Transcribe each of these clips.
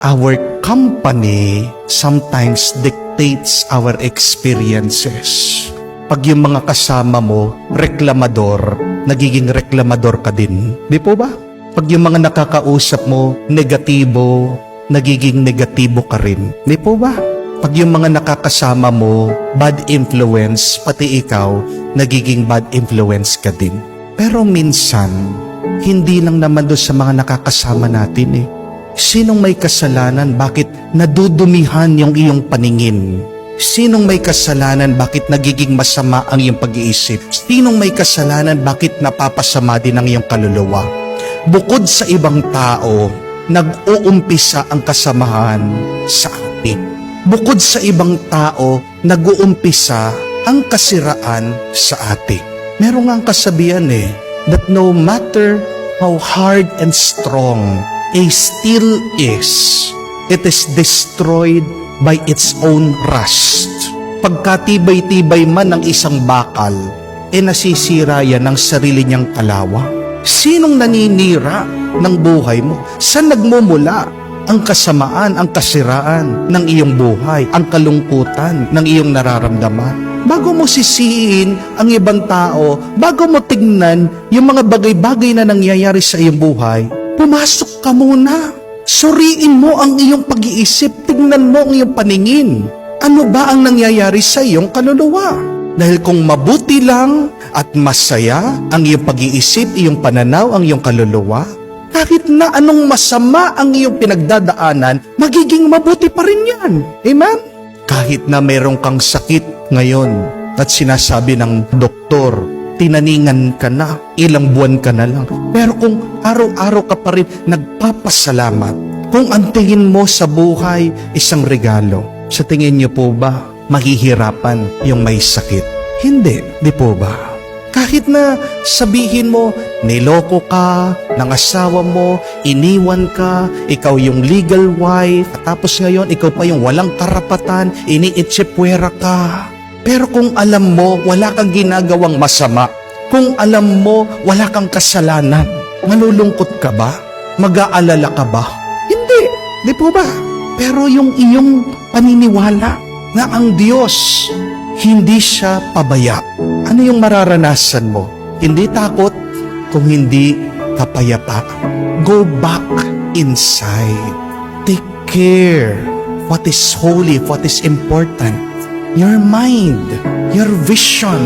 our company sometimes dictates our experiences. Pag yung mga kasama mo, reklamador, nagiging reklamador ka din. Di po ba? Pag yung mga nakakausap mo, negatibo, nagiging negatibo ka rin. Di po ba? Pag yung mga nakakasama mo, bad influence, pati ikaw, nagiging bad influence ka din. Pero minsan, hindi lang naman doon sa mga nakakasama natin eh. Sinong may kasalanan, bakit nadudumihan yung iyong paningin? Sinong may kasalanan, bakit nagiging masama ang iyong pag-iisip? Sinong may kasalanan, bakit napapasama din ang iyong kaluluwa? Bukod sa ibang tao, nag-uumpisa ang kasamahan sa atin. Bukod sa ibang tao, nag-uumpisa ang kasiraan sa atin. Meron nga ang kasabihan that no matter how hard and strong a steel is, it is destroyed by its own rust. Pagkatibay-tibay man ng isang bakal, nasisira yan ng sarili niyang kalawa. Sinong naninira ng buhay mo? Saan nagmumula ang kasamaan, ang kasiraan ng iyong buhay, ang kalungkutan ng iyong nararamdaman? Bago mo sisihin ang ibang tao, bago mo tignan yung mga bagay-bagay na nangyayari sa iyong buhay, pumasok ka muna. Suriin mo ang iyong pag-iisip, tignan mo ang iyong paningin. Ano ba ang nangyayari sa iyong kaluluwa? Dahil kung mabuti lang at masaya ang iyong pag-iisip, iyong pananaw, ang iyong kaluluwa, kahit na anong masama ang iyong pinagdadaanan, magiging mabuti pa rin yan. Amen? Kahit na meron kang sakit ngayon at sinasabi ng doktor, tinaningan ka na, ilang buwan ka na lang. Pero kung araw-araw ka pa rin nagpapasalamat, kung ang tingin mo sa buhay isang regalo, sa tingin niyo po ba mahihirapan yung may sakit? Hindi, di po ba? Kahit na sabihin mo, niloko ka ng asawa mo, iniwan ka, ikaw yung legal wife, at tapos ngayon ikaw pa yung walang karapatan, iniitsipwera ka. Pero kung alam mo, wala kang ginagawang masama, kung alam mo, wala kang kasalanan, malulungkot ka ba? Mag-aalala ka ba? Hindi, di po ba? Pero yung iyong paniniwala na ang Diyos, hindi siya pabaya. Ano yung mararanasan mo? Hindi takot, kung hindi kapayapa. Go back inside. Take care. What is holy, what is important. Your mind, your vision,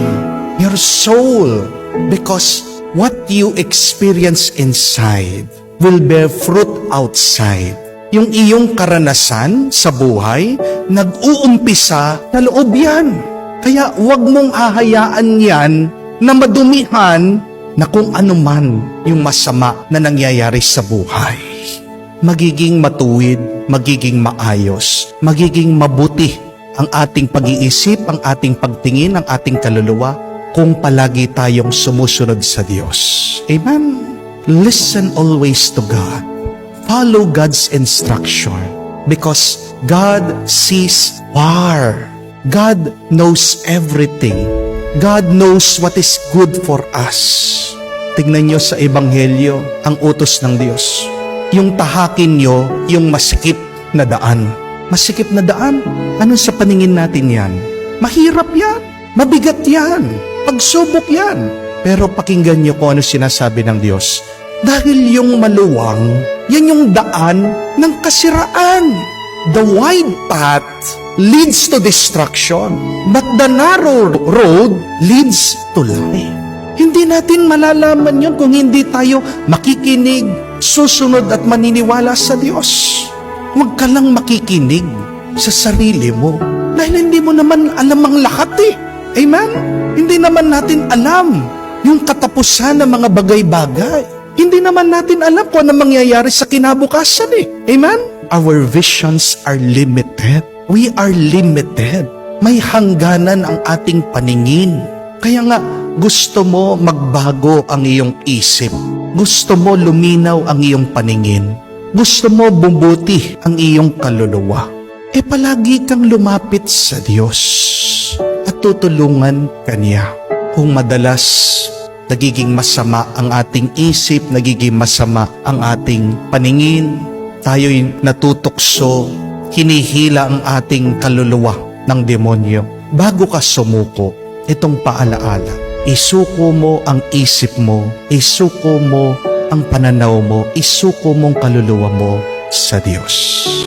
your soul. Because what you experience inside will bear fruit outside. Yung iyong karanasan sa buhay, nag-uumpisa sa loob yan. Kaya huwag mong hahayaan yan na madumihan na kung ano man yung masama na nangyayari sa buhay. Magiging matuwid, magiging maayos, magiging mabuti ang ating pag-iisip, ang ating pagtingin, ang ating kaluluwa kung palagi tayong sumusunod sa Diyos. Amen? Listen always to God. Follow God's instruction because God sees far. God knows everything. God knows what is good for us. Tignan nyo sa Ebanghelyo ang utos ng Diyos. Yung tahakin nyo, yung masikip na daan. Masikip na daan? Ano sa paningin natin yan? Mahirap yan. Mabigat yan. Pagsubok yan. Pero pakinggan nyo kung ano sinasabi ng Diyos. Dahil yung maluwang, yan yung daan ng kasiraan. The wide path leads to destruction, but the narrow road leads to life. Hindi natin malalaman yun kung hindi tayo makikinig, susunod at maniniwala sa Diyos. Huwag ka lang makikinig sa sarili mo dahil hindi mo naman alam ang lahat eh. Amen? Hindi naman natin alam yung katapusan ng mga bagay-bagay. Hindi naman natin alam kung ano mangyayari sa kinabukasan eh. Amen? Our visions are limited. We are limited. May hangganan ang ating paningin. Kaya nga, gusto mo magbago ang iyong isip. Gusto mo luminaw ang iyong paningin. Gusto mo bumuti ang iyong kaluluwa. Palagi kang lumapit sa Diyos at tutulungan ka niya. Kung madalas nagiging masama ang ating isip, nagiging masama ang ating paningin, tayo'y natutukso, hinihila ang ating kaluluwa ng demonyo. Bago ka sumuko, itong paalaala, isuko mo ang isip mo, isuko mo ang pananaw mo, isuko mong kaluluwa mo sa Diyos.